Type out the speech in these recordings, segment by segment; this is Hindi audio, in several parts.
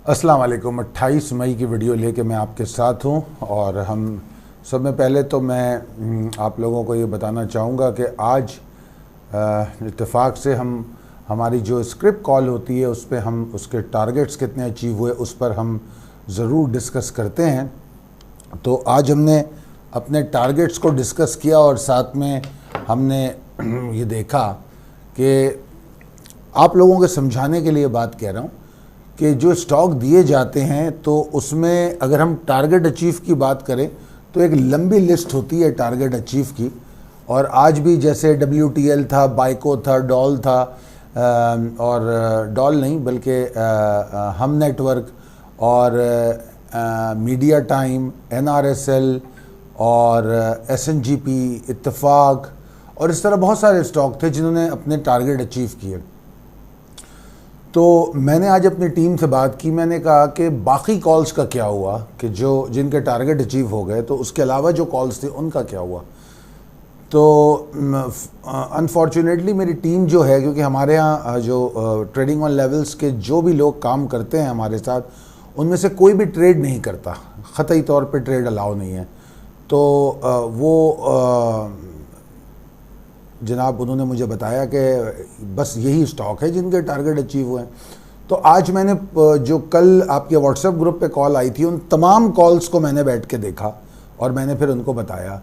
अस्सलाम वालेकुम। 28 मई की वीडियो लेके मैं आपके साथ हूँ और हम सब में पहले तो मैं आप लोगों को ये बताना चाहूँगा कि आज इत्तेफाक से हमारी जो स्क्रिप्ट कॉल होती है उस पर हम उसके टारगेट्स कितने अचीव हुए उस पर हम ज़रूर डिस्कस करते हैं। तो आज हमने अपने टारगेट्स को डिस्कस किया और साथ में हमने ये देखा कि आप लोगों के समझाने के लिए बात कह रहा हूँ कि जो स्टॉक दिए जाते हैं तो उसमें अगर हम टारगेट अचीव की बात करें तो एक लंबी लिस्ट होती है टारगेट अचीव की। और आज भी जैसे WTL था, बाइको था, डॉल था और डॉल नहीं बल्कि हम नेटवर्क और मीडिया टाइम, NRSL और SNGP, इत्तेफाक और इस तरह बहुत सारे स्टॉक थे जिन्होंने अपने टारगेट अचीव किए। तो मैंने आज अपनी टीम से बात की, मैंने कहा कि बाकी कॉल्स का क्या हुआ कि जिनके टारगेट अचीव हो गए, तो उसके अलावा जो कॉल्स थे उनका क्या हुआ। तो अनफॉर्चुनेटली मेरी टीम जो है, क्योंकि हमारे यहाँ जो ट्रेडिंग ऑन लेवल्स के जो भी लोग काम करते हैं हमारे साथ, उनमें से कोई भी ट्रेड नहीं करता, ख़तई तौर पे ट्रेड अलाउ नहीं है। तो वो जनाब उन्होंने मुझे बताया कि बस यही स्टॉक है जिनके टारगेट अचीव हुए हैं। तो आज मैंने जो कल आपके व्हाट्सएप ग्रुप पे कॉल आई थी उन तमाम कॉल्स को मैंने बैठ के देखा और मैंने फिर उनको बताया।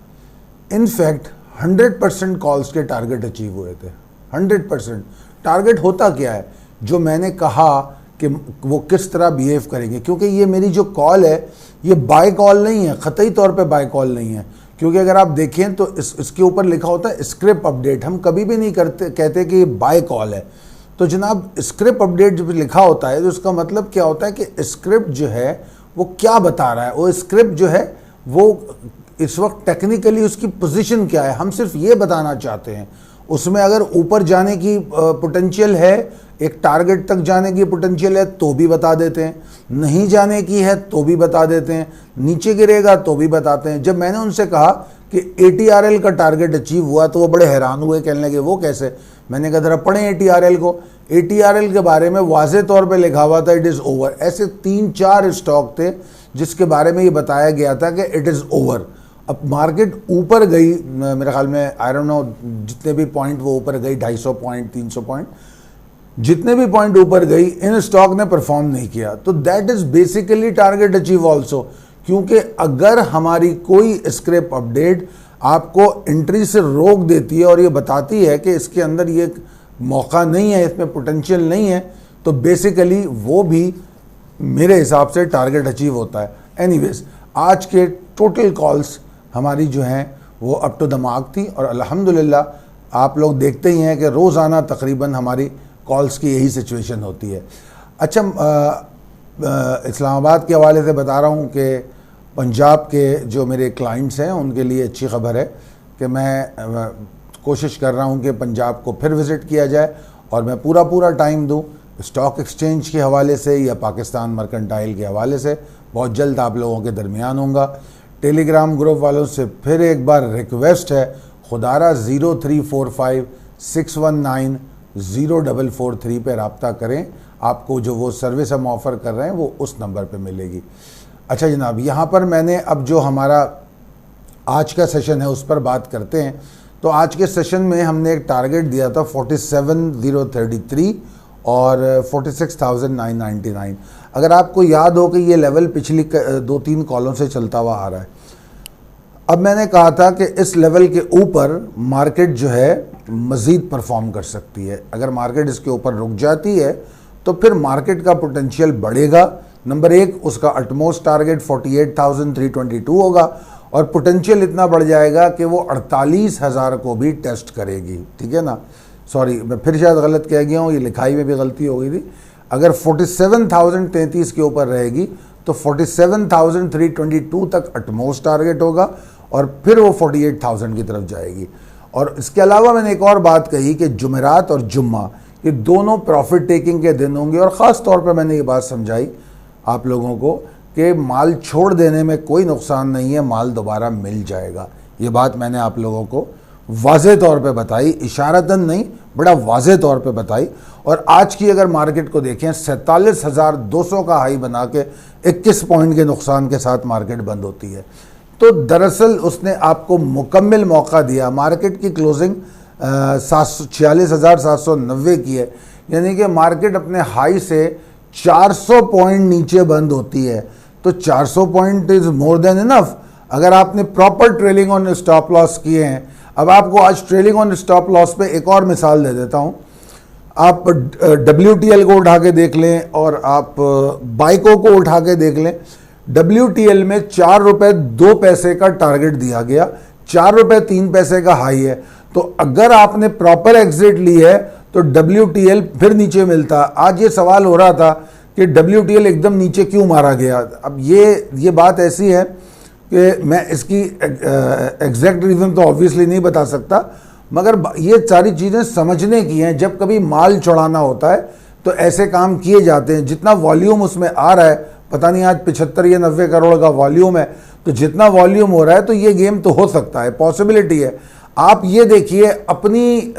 इनफैक्ट 100% कॉल्स के टारगेट अचीव हुए थे। 100% टारगेट होता क्या है, जो मैंने कहा कि वो किस तरह बिहेव करेंगे, क्योंकि ये मेरी जो कॉल है ये बाय कॉल नहीं है, ख़तई तौर पे बाय कॉल नहीं है। क्योंकि अगर आप देखें तो इसके ऊपर लिखा होता है स्क्रिप्ट अपडेट, हम कभी भी नहीं कहते कि ये बाय कॉल है। तो जनाब स्क्रिप्ट अपडेट जब लिखा होता है तो उसका मतलब क्या होता है कि स्क्रिप्ट जो है वो क्या बता रहा है, वो स्क्रिप्ट जो है वो इस वक्त टेक्निकली उसकी पोजीशन क्या है, हम सिर्फ ये बताना चाहते हैं। उसमें अगर ऊपर जाने की पोटेंशियल है, एक टारगेट तक जाने की पोटेंशियल है तो भी बता देते हैं, नहीं जाने की है तो भी बता देते हैं, नीचे गिरेगा तो भी बताते हैं। जब मैंने उनसे कहा कि ATRL का टारगेट अचीव हुआ तो वो बड़े हैरान हुए, कहने लगे वो कैसे। मैंने कहा जरा पढ़ें ATRL को। ATRL के बारे में वाज़े तौर पे लिखा हुआ था इट इज़ ओवर। ऐसे 3-4 स्टॉक थे जिसके बारे में ये बताया गया था कि इट इज़ ओवर। अब मार्केट ऊपर गई, मेरे ख्याल में आई डोंट नो जितने भी पॉइंट वो ऊपर गई, 250 पॉइंट, 300 पॉइंट, जितने भी पॉइंट ऊपर गई, इन स्टॉक ने परफॉर्म नहीं किया। तो that is basically target achieve also, क्योंकि अगर हमारी कोई स्क्रैप अपडेट आपको एंट्री से रोक देती है और ये बताती है कि इसके अंदर ये मौका नहीं है, इसमें पोटेंशियल नहीं है, तो बेसिकली वो भी मेरे हिसाब से टारगेट अचीव होता है। एनीवेज, आज के टोटल कॉल्स हमारी जो हैं वो अप टू द मार्क थी और अल्हम्दुलिल्लाह आप लोग देखते ही हैं कि रोज़ाना तकरीबन हमारी कॉल्स की यही सिचुएशन होती है। अच्छा, इस्लामाबाद के हवाले से बता रहा हूँ कि पंजाब के जो मेरे क्लाइंट्स हैं उनके लिए अच्छी खबर है कि मैं कोशिश कर रहा हूँ कि पंजाब को फिर विज़िट किया जाए और मैं पूरा टाइम दूँ स्टॉक एक्सचेंज के हवाले से या पाकिस्तान मर्केंटाइल के हवाले से। बहुत जल्द आप लोगों के दरमियान होऊंगा। टेलीग्राम ग्रुप वालों से फिर एक बार रिक्वेस्ट है, खुदारा 034561904443 पे रब्ता करें, आपको जो वो सर्विस हम ऑफ़र कर रहे हैं वो उस नंबर पे मिलेगी। अच्छा जनाब, यहाँ पर मैंने अब जो हमारा आज का सेशन है उस पर बात करते हैं। तो आज के सेशन में हमने एक टारगेट दिया था 47,033 और 46,999। अगर आपको याद हो कि ये लेवल पिछली 2-3 कॉलों से चलता हुआ आ रहा है। अब मैंने कहा था कि इस लेवल के ऊपर मार्केट जो है मज़ीद परफॉर्म कर सकती है। अगर मार्केट इसके ऊपर रुक जाती है तो फिर मार्केट का पोटेंशियल बढ़ेगा। नंबर 1, उसका अटमोस्ट टारगेट 48,322 होगा और पोटेंशियल इतना बढ़ जाएगा कि वो 48,000 को भी टेस्ट करेगी। ठीक है ना, सॉरी मैं फिर शायद गलत कह गया हूँ, ये लिखाई में भी गलती हो गई थी। अगर 47,033 के ऊपर रहेगी तो 47,322 तक एटमोस्ट टारगेट होगा और फिर वो 48,000 की तरफ जाएगी। और इसके अलावा मैंने एक और बात कही कि जुमेरात और जुम्मा ये दोनों प्रॉफिट टेकिंग के दिन होंगे, और ख़ास तौर पे मैंने ये बात समझाई आप लोगों को कि माल छोड़ देने में कोई नुकसान नहीं है, माल दोबारा मिल जाएगा। ये बात मैंने आप लोगों को वाज़े तौर पे बताई, इशारतन नहीं, बड़ा वाज़े तौर पे बताई। और आज की अगर मार्केट को देखें 47,200 का हाई बना के 21 पॉइंट के नुकसान के साथ मार्केट बंद होती है। तो दरअसल उसने आपको मुकम्मल मौका दिया। मार्केट की क्लोजिंग 46,790 की है, यानी कि मार्केट अपने हाई से 400 पॉइंट नीचे बंद होती है। तो 400 point is more than enough. अगर आपने proper trailing on stop loss किए हैं, अब आपको आज ट्रेलिंग ऑन स्टॉप लॉस पे एक और मिसाल दे देता हूँ। आप WTL को उठा के देख लें और आप बाइको को उठा के देख लें। WTL में 4 रुपये 2 पैसे का टारगेट दिया गया, 4 रुपये 3 पैसे का हाई है। तो अगर आपने प्रॉपर एग्जिट ली है तो WTL फिर नीचे मिलता। आज ये सवाल हो रहा था कि WTL एकदम नीचे क्यों मारा गया। अब ये बात ऐसी है कि मैं इसकी एग्जैक्ट रीज़न तो ऑब्वियसली नहीं बता सकता, मगर ये सारी चीज़ें समझने की हैं। जब कभी माल चढ़ाना होता है तो ऐसे काम किए जाते हैं। जितना वॉल्यूम उसमें आ रहा है, पता नहीं आज 75 या 90 करोड़ का वॉल्यूम है, तो जितना वॉल्यूम हो रहा है तो ये गेम तो हो सकता है, पॉसिबिलिटी है। आप ये देखिए, अपनी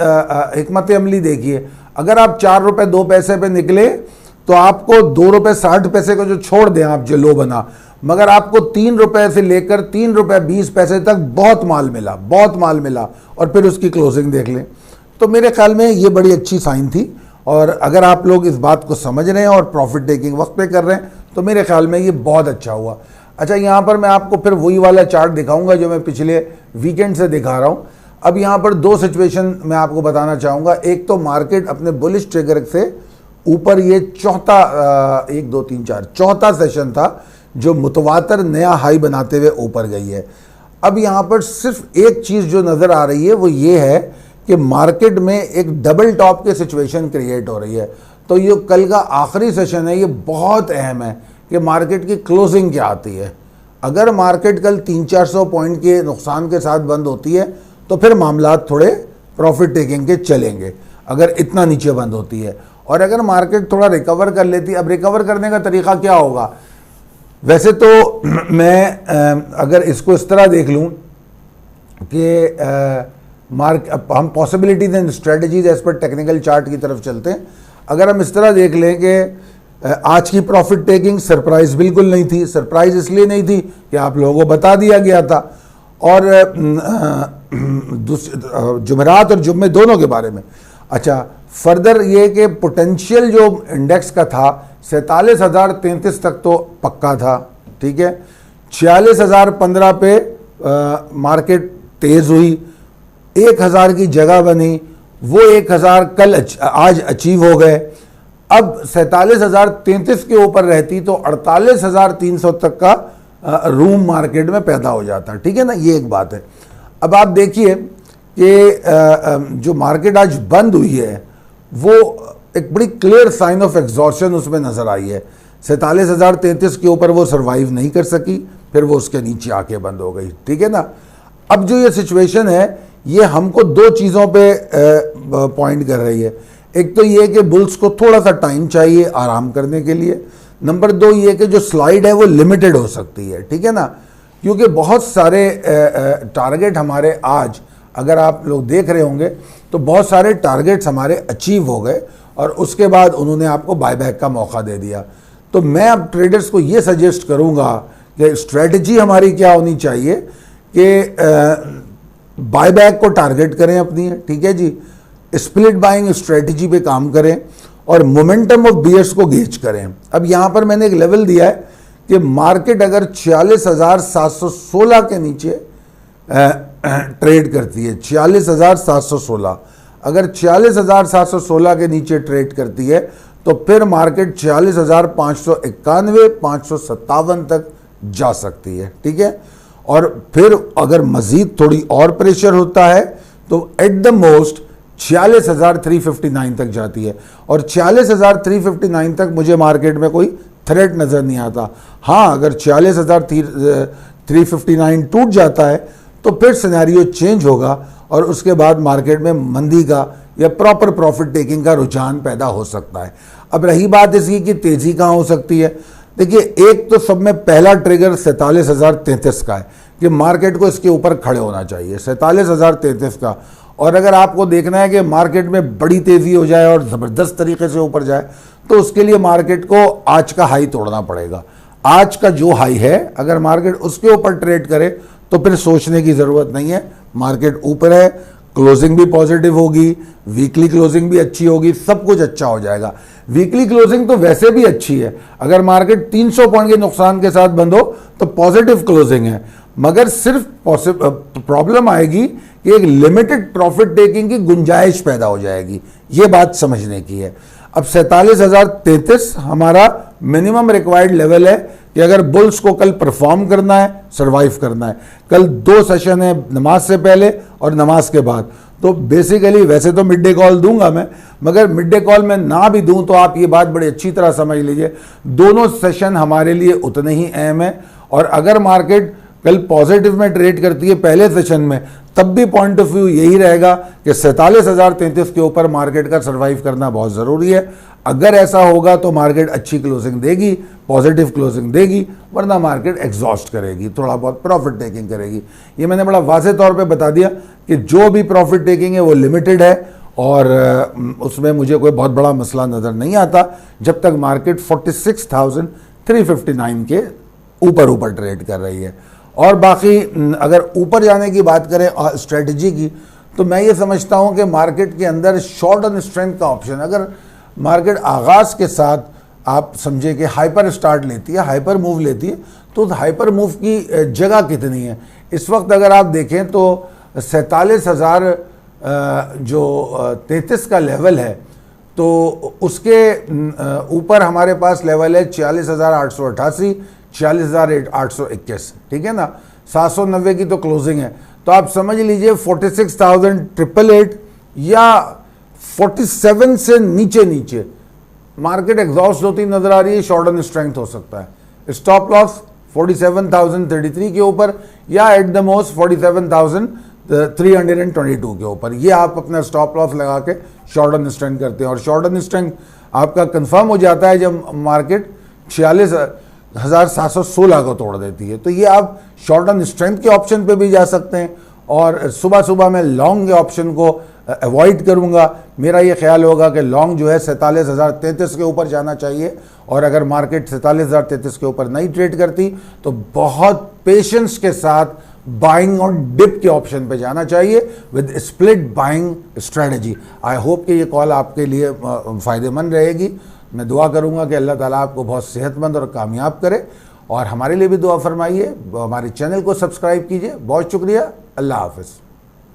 हिकमत अमली देखिए। अगर आप 4 रुपये 2 पैसे पे निकले तो आपको 2 रुपये 60 पैसे को जो छोड़ दें आप, जो लो बना, मगर आपको 3 रुपये से लेकर 3 रुपये 20 पैसे तक बहुत माल मिला, बहुत माल मिला। और फिर उसकी क्लोजिंग देख लें। तो मेरे ख्याल में ये बड़ी अच्छी साइन थी। और अगर आप लोग इस बात को समझ रहे हैं और प्रॉफिट टेकिंग वक्त पे कर रहे हैं तो मेरे ख्याल में ये बहुत अच्छा हुआ। अच्छा, यहाँ पर मैं आपको फिर वही वाला चार्ट दिखाऊंगा जो मैं पिछले वीकेंड से दिखा रहा हूँ। अब यहाँ पर 2 सिचुएशन मैं आपको बताना चाहूँगा। एक तो मार्केट अपने बुलिश ट्रिगर से ऊपर, ये चौथा सेशन था जो मुतवातर नया हाई बनाते हुए ऊपर गई है। अब यहाँ पर सिर्फ एक चीज़ जो नज़र आ रही है वो ये है कि मार्केट में एक डबल टॉप की सिचुएशन क्रिएट हो रही है। तो ये कल का आखिरी सेशन है, ये बहुत अहम है कि मार्केट की क्लोजिंग क्या आती है। अगर मार्केट कल 300-400 पॉइंट के नुकसान के साथ बंद होती है तो फिर मामला थोड़े प्रॉफिट टेकिंग के चलेंगे, अगर इतना नीचे बंद होती है। और अगर मार्केट थोड़ा रिकवर कर लेती है, अब रिकवर करने का तरीका क्या होगा? वैसे तो मैं अगर इसको इस तरह देख लूँ कि हम possibilities and strategies as per technical chart की तरफ चलते हैं। अगर हम इस तरह देख लें कि आज की प्रॉफिट टेकिंग सरप्राइज बिल्कुल नहीं थी। सरप्राइज इसलिए नहीं थी कि आप लोगों को बता दिया गया था, और जुमेरात और जुम्मे दोनों के बारे में। अच्छा, फर्दर ये कि पोटेंशियल जो इंडेक्स का था 47,033 तक तो पक्का था, ठीक है। 46,015 पे मार्केट तेज़ हुई, 1,000 की जगह बनी, वो 1,000 आज अचीव हो गए। अब 47,033 के ऊपर रहती तो 48,300 तक का रूम मार्केट में पैदा हो जाता, ठीक है ना। ये एक बात है। अब आप देखिए कि जो मार्केट आज बंद हुई है वो एक बड़ी क्लियर साइन ऑफ एग्जॉर्शन उसमें नज़र आई है। 47,033 के ऊपर वो सर्वाइव नहीं कर सकी, फिर वो उसके नीचे आके बंद हो गई, ठीक है ना। अब जो ये सिचुएशन है ये हमको 2 चीज़ों पे पॉइंट कर रही है। एक तो ये कि बुल्स को थोड़ा सा टाइम चाहिए आराम करने के लिए। नंबर 2 ये कि जो स्लाइड है वो लिमिटेड हो सकती है, ठीक है ना, क्योंकि बहुत सारे टारगेट हमारे आज, अगर आप लोग देख रहे होंगे तो बहुत सारे टारगेट्स हमारे अचीव हो गए और उसके बाद उन्होंने आपको बायबैक का मौका दे दिया। तो मैं अब ट्रेडर्स को ये सजेस्ट करूँगा कि स्ट्रेटजी हमारी क्या होनी चाहिए कि बायबैक को टारगेट करें अपनी, ठीक है जी, स्प्लिट बाइंग स्ट्रेटजी पे काम करें और मोमेंटम ऑफ बियर्स को गेज करें। अब यहाँ पर मैंने एक लेवल दिया है कि मार्केट अगर 46,716 के नीचे ट्रेड करती है, 46,716, अगर 46,716 के नीचे ट्रेड करती है तो फिर मार्केट 46,591, 557 तक जा सकती है, ठीक है। और फिर अगर मजीद थोड़ी और प्रेशर होता है तो एट द मोस्ट 46,359 तक जाती है, और 46,359 तक मुझे मार्केट में कोई थ्रेट नज़र नहीं आता। हाँ, अगर 46,359 टूट जाता है तो फिर सिनेरियो चेंज होगा और उसके बाद मार्केट में मंदी का या प्रॉपर प्रॉफिट टेकिंग का रुझान पैदा हो सकता है। अब रही बात इसकी कि तेज़ी कहाँ हो सकती है, देखिए एक तो सब में पहला ट्रिगर 47,033 का है कि मार्केट को इसके ऊपर खड़े होना चाहिए, 47,033 का। और अगर आपको देखना है कि मार्केट में बड़ी तेज़ी हो जाए और ज़बरदस्त तरीके से ऊपर जाए तो उसके लिए मार्केट को आज का हाई तोड़ना पड़ेगा। आज का जो हाई है अगर मार्केट उसके ऊपर ट्रेड करे तो फिर सोचने की ज़रूरत नहीं है, मार्केट ऊपर है, क्लोजिंग भी पॉजिटिव होगी, वीकली क्लोजिंग भी अच्छी होगी, सब कुछ अच्छा हो जाएगा। वीकली क्लोजिंग तो वैसे भी अच्छी है, अगर मार्केट 300 पॉइंट के नुकसान के साथ बंद हो तो पॉजिटिव क्लोजिंग है, मगर सिर्फ प्रॉब्लम आएगी कि एक लिमिटेड प्रॉफिट टेकिंग की गुंजाइश पैदा हो जाएगी, ये बात समझने की है। अब 47,033 हमारा मिनिमम रिक्वायर्ड लेवल है कि अगर बुल्स को कल परफॉर्म करना है, सरवाइव करना है। कल 2 सेशन है, नमाज से पहले और नमाज के बाद, तो बेसिकली वैसे तो मिड डे कॉल दूंगा मैं, मगर मिड डे कॉल में ना भी दूं तो आप ये बात बड़ी अच्छी तरह समझ लीजिए, दोनों सेशन हमारे लिए उतने ही अहम है। और अगर मार्केट कल पॉजिटिव में ट्रेड करती है पहले सेशन में, तब भी पॉइंट ऑफ व्यू यही रहेगा कि 47,033 के ऊपर मार्केट का सर्वाइव करना बहुत ज़रूरी है। अगर ऐसा होगा तो मार्केट अच्छी क्लोजिंग देगी, पॉजिटिव क्लोजिंग देगी, वरना मार्केट एग्जॉस्ट करेगी, थोड़ा बहुत प्रॉफिट टेकिंग करेगी। ये मैंने बड़ा वाज़ेह तौर पे बता दिया कि जो भी प्रॉफिट टेकिंग है वो लिमिटेड है और उसमें मुझे कोई बहुत बड़ा मसला नज़र नहीं आता जब तक मार्केट 46,359 के ऊपर ट्रेड कर रही है। और बाकी अगर ऊपर जाने की बात करें स्ट्रेटजी की, तो मैं ये समझता हूँ कि मार्केट के अंदर शॉर्ट ऑन स्ट्रेंथ का ऑप्शन, अगर मार्केट आगाज़ के साथ आप समझे कि हाइपर स्टार्ट लेती है, हाइपर मूव लेती है, तो हाइपर मूव की जगह कितनी है इस वक्त अगर आप देखें तो 47,033 का लेवल है, तो उसके ऊपर हमारे पास लेवल है 46,888, 46,821, ठीक है ना, 790 की तो क्लोजिंग है। तो आप समझ लीजिए 46,888 या 47 से नीचे मार्केट एग्जॉस्ट होती नजर आ रही है, शॉर्ट ऑन स्ट्रेंथ हो सकता है। स्टॉप लॉस 47,033 के ऊपर या एट द मोस्ट 47,322 के ऊपर, ये आप अपना स्टॉप लॉस लगा के शॉर्ट ऑन स्ट्रेंथ करते हैं। और शॉर्ट ऑन स्ट्रेंथ आपका कंफर्म हो जाता है जब मार्केट 46,716 को तोड़ देती है। तो ये आप शॉर्ट ऑन स्ट्रेंथ के ऑप्शन पे भी जा सकते हैं। और सुबह मैं लॉन्ग के ऑप्शन को अवॉइड करूंगा। मेरा ये ख्याल होगा कि लॉन्ग जो है 47,033 के ऊपर जाना चाहिए, और अगर मार्केट 47,033 के ऊपर नहीं ट्रेड करती तो बहुत पेशेंस के साथ बाइंग और डिप के ऑप्शन पे जाना चाहिए with split buying strategy. I hope कि ये कॉल आपके लिए फ़ायदेमंद रहेगी। मैं दुआ करूंगा कि अल्लाह ताला आपको बहुत सेहतमंद और कामयाब करे, और हमारे लिए भी दुआ फरमाइए। हमारे चैनल को सब्सक्राइब कीजिए। बहुत शुक्रिया। अल्लाह हाफ़िज़।